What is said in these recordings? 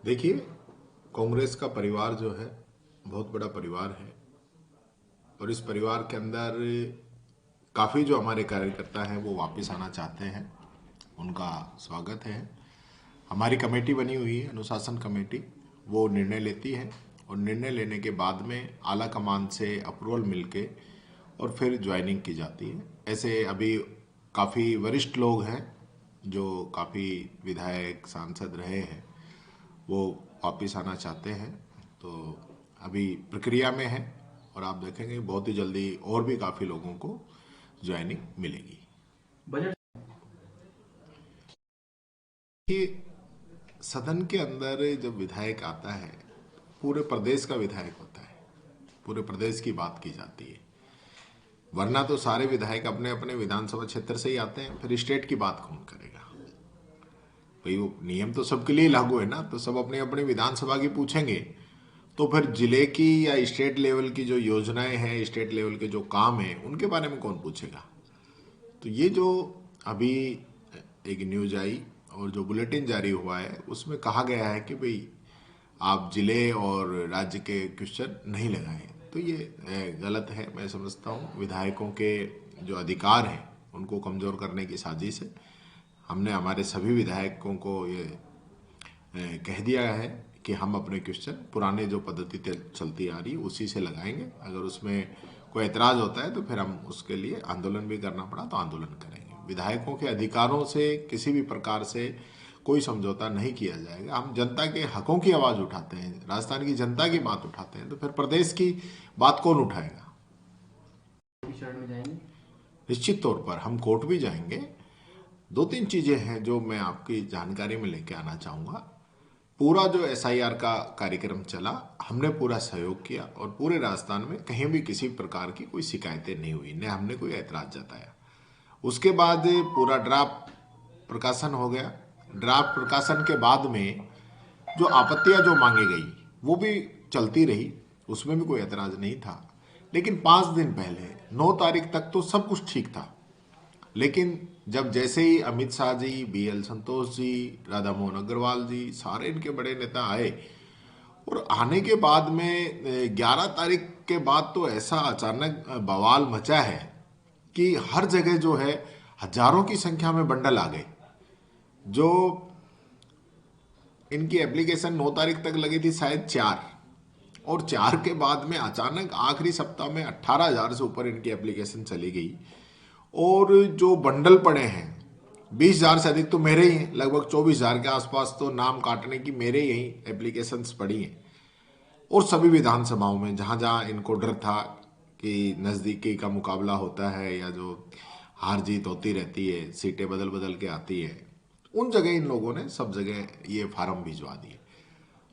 देखिए, कांग्रेस का परिवार जो है बहुत बड़ा परिवार है और इस परिवार के अंदर काफ़ी जो हमारे कार्यकर्ता हैं वो वापस आना चाहते हैं। उनका स्वागत है। हमारी कमेटी बनी हुई है, अनुशासन कमेटी। वो निर्णय लेती है और निर्णय लेने के बाद में आला कमान से अप्रूवल मिलके और फिर ज्वाइनिंग की जाती है। ऐसे अभी काफ़ी वरिष्ठ लोग हैं जो काफ़ी विधायक सांसद रहे हैं, वो वापस आना चाहते हैं। तो अभी प्रक्रिया में है और आप देखेंगे बहुत ही जल्दी और भी काफ़ी लोगों को ज्वाइनिंग मिलेगी। बजट कि सदन के अंदर जब विधायक आता है, पूरे प्रदेश का विधायक होता है, पूरे प्रदेश की बात की जाती है। वरना तो सारे विधायक अपने अपने विधानसभा क्षेत्र से ही आते हैं, फिर स्टेट की बात कौन करेगा भाई? वो नियम तो सबके लिए लागू है ना, तो सब अपने अपने विधानसभा की पूछेंगे। तो फिर जिले की या स्टेट लेवल की जो योजनाएं हैं, स्टेट लेवल के जो काम हैं, उनके बारे में कौन पूछेगा? तो ये जो अभी एक न्यूज आई और जो बुलेटिन जारी हुआ है, उसमें कहा गया है कि भाई आप जिले और राज्य के क्वेश्चन नहीं लगाएं। तो ये गलत है। मैं समझता हूँ विधायकों के जो अधिकार हैं उनको कमज़ोर करने की साजिश है। हमने हमारे सभी विधायकों को ये कह दिया है कि हम अपने क्वेश्चन पुराने जो पद्धति चलती आ रही है उसी से लगाएंगे। अगर उसमें कोई एतराज़ होता है तो फिर हम उसके लिए आंदोलन भी करना पड़ा तो आंदोलन करेंगे। विधायकों के अधिकारों से किसी भी प्रकार से कोई समझौता नहीं किया जाएगा। हम जनता के हकों की आवाज़ उठाते हैं, राजस्थान की जनता की बात उठाते हैं, तो फिर प्रदेश की बात कौन उठाएगा? शरण में जाएंगे। निश्चित तौर पर हम कोर्ट भी जाएंगे। दो तीन चीज़ें हैं जो मैं आपकी जानकारी में लेके आना चाहूँगा। पूरा जो एसआईआर का कार्यक्रम चला, हमने पूरा सहयोग किया और पूरे राजस्थान में कहीं भी किसी प्रकार की कोई शिकायतें नहीं हुई, न हमने कोई ऐतराज जताया। उसके बाद पूरा ड्राफ्ट प्रकाशन हो गया। ड्राफ्ट प्रकाशन के बाद में जो आपत्तियां जो मांगी गई वो भी चलती रही, उसमें भी कोई ऐतराज नहीं था। लेकिन 5 दिन पहले 9 तारीख तक तो सब कुछ ठीक था। लेकिन जब जैसे ही अमित शाह जी, बीएल संतोष जी, राधा मोहन अग्रवाल जी, सारे इनके बड़े नेता आए और आने के बाद में 11 तारीख के बाद तो ऐसा अचानक बवाल मचा है कि हर जगह जो है हजारों की संख्या में बंडल आ गए। जो इनकी एप्लीकेशन 9 तारीख तक लगी थी शायद 4, और 4 के बाद में अचानक आखिरी सप्ताह में 18,000 से ऊपर इनकी एप्लीकेशन चली गई। और जो बंडल पड़े हैं 20,000 से अधिक तो मेरे ही हैं, लगभग 24,000 के आसपास तो नाम काटने की मेरे यही एप्लीकेशंस पड़ी हैं। और सभी विधानसभाओं में जहाँ जहाँ इनको डर था कि नज़दीकी का मुकाबला होता है या जो हार जीत होती रहती है, सीटें बदल बदल के आती है, उन जगह इन लोगों ने सब जगह ये फार्म भिजवा दिए।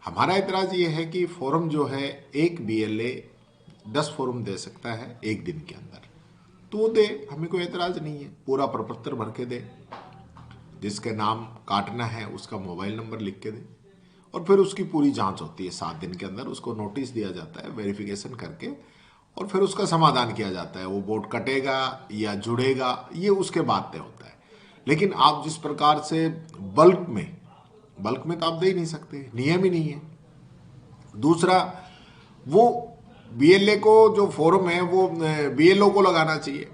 हमारा एतराज़ ये है कि फॉर्म जो है, एक बीएलए 10 फॉर्म दे सकता है एक दिन के अंदर, तो वो दे, हमें कोई एतराज़ नहीं है। पूरा प्रपत्र भर के दे, जिसके नाम काटना है उसका मोबाइल नंबर लिख के दे, और फिर उसकी पूरी जांच होती है। 7 दिन के अंदर उसको नोटिस दिया जाता है वेरिफिकेशन करके, और फिर उसका समाधान किया जाता है। वो वोट कटेगा या जुड़ेगा ये उसके बाद तय होता है। लेकिन आप जिस प्रकार से बल्क में तो आप दे ही नहीं सकते, नियम ही नहीं है। दूसरा, वो बीएलए को जो फॉर्म है वो बीएलओ को लगाना चाहिए,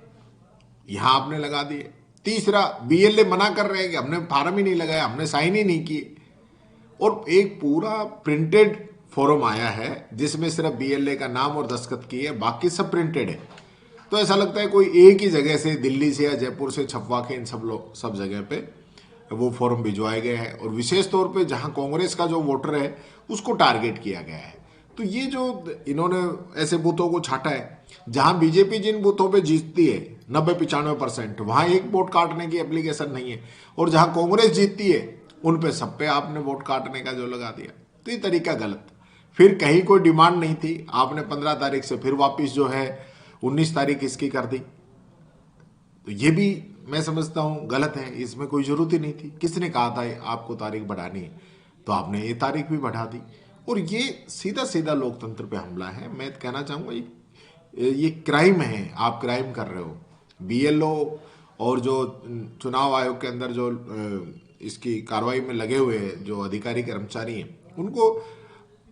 यहां आपने लगा दिए। तीसरा, बीएलए मना कर रहे हैं कि हमने फार्म ही नहीं लगाया, हमने साइन ही नहीं किए, और एक पूरा प्रिंटेड फॉर्म आया है जिसमें सिर्फ बीएलए का नाम और दस्तखत की है, बाकी सब प्रिंटेड है। तो ऐसा लगता है कोई एक ही जगह से, दिल्ली से या जयपुर से छपवा के इन सब लोग सब जगह पे वो फॉर्म भिजवाए गए हैं, और विशेष तौर पे जहां कांग्रेस का जो वोटर है उसको टारगेट किया गया है। तो ये जो इन्होंने ऐसे बूथों को छाटा है जहां बीजेपी जिन बूथों पे जीतती है 90-95%, वहां एक वोट काटने की एप्लीकेशन नहीं है, और जहां कांग्रेस जीतती है उन पे सब पे आपने वोट काटने का जो लगा दिया। तो ये तरीका गलत। फिर कहीं कोई डिमांड नहीं थी, आपने 15 तारीख से फिर वापिस जो है 19 तारीख इसकी कर दी। तो ये भी मैं समझता हूं गलत है, इसमें कोई जरूरत ही नहीं थी। किसने कहा था आपको तारीख बढ़ानी है? तो आपने ये तारीख भी बढ़ा दी, और ये सीधा सीधा लोकतंत्र पे हमला है। मैं कहना चाहूंगा ये क्राइम है, आप क्राइम कर रहे हो। बीएलओ और जो चुनाव आयोग के अंदर जो इसकी कार्रवाई में लगे हुए जो अधिकारी कर्मचारी हैं उनको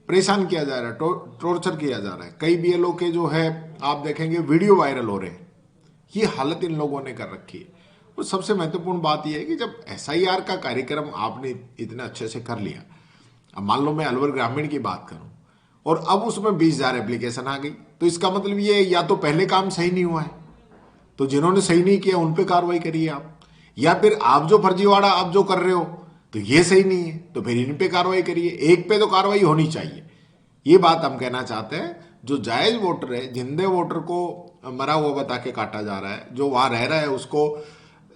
परेशान किया जा रहा है, टॉर्चर किया जा रहा है। कई बीएलओ के जो है आप देखेंगे वीडियो वायरल हो रहे हैं। ये हालत इन लोगों ने कर रखी है। और सबसे महत्वपूर्ण बात यह है कि जब एसआईआर का कार्यक्रम आपने इतने अच्छे से कर लिया, अब मान लो मैं अलवर ग्रामीण की बात करूं और अब उसमें 20,000 एप्लीकेशन आ गई, तो इसका मतलब ये या तो पहले काम सही नहीं हुआ है, तो जिन्होंने सही नहीं किया उन पे कार्रवाई करिए आप, या फिर आप जो फर्जीवाड़ा आप जो कर रहे हो तो ये सही नहीं है तो फिर इन पे कार्रवाई करिए। एक पे तो कार्रवाई होनी चाहिए। ये बात हम कहना चाहते हैं। जो जायज वोटर है, जिंदे वोटर को मरा हुआ बता के काटा जा रहा है, जो वहां रह रहा है उसको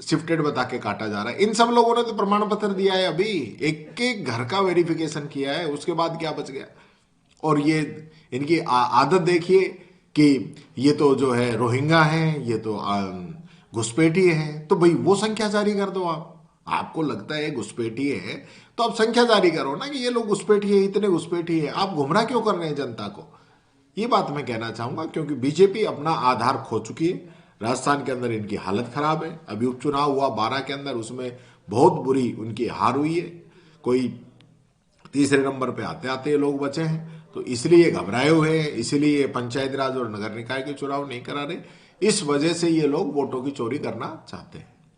शिफ्टेड बता के काटा जा रहा है। इन सब लोगों ने तो प्रमाण पत्र दिया है, अभी एक एक घर का वेरिफिकेशन किया है, उसके बाद क्या बच गया। और ये इनकी आदत देखिए कि ये तो जो है रोहिंगा हैं, ये तो घुसपैठी हैं, तो भाई वो संख्या जारी कर दो। आपको लगता है घुसपैठी है तो आप संख्या जारी करो ना कि ये लोग घुसपैठी है, इतने घुसपैठी है। आप गुमराह क्यों कर रहे हैं जनता को? ये बात मैं कहना चाहूंगा, क्योंकि बीजेपी अपना आधार खो चुकी है। राजस्थान के अंदर इनकी हालत खराब है। अभी उपचुनाव हुआ 12 के अंदर, उसमें बहुत बुरी उनकी हार हुई है। कोई तीसरे नंबर पे आते आते ये लोग बचे हैं, तो इसलिए घबराए हुए हैं, इसलिए पंचायत राज और नगर निकाय के चुनाव नहीं करा रहे। इस वजह से ये लोग वोटों की चोरी करना चाहते हैं।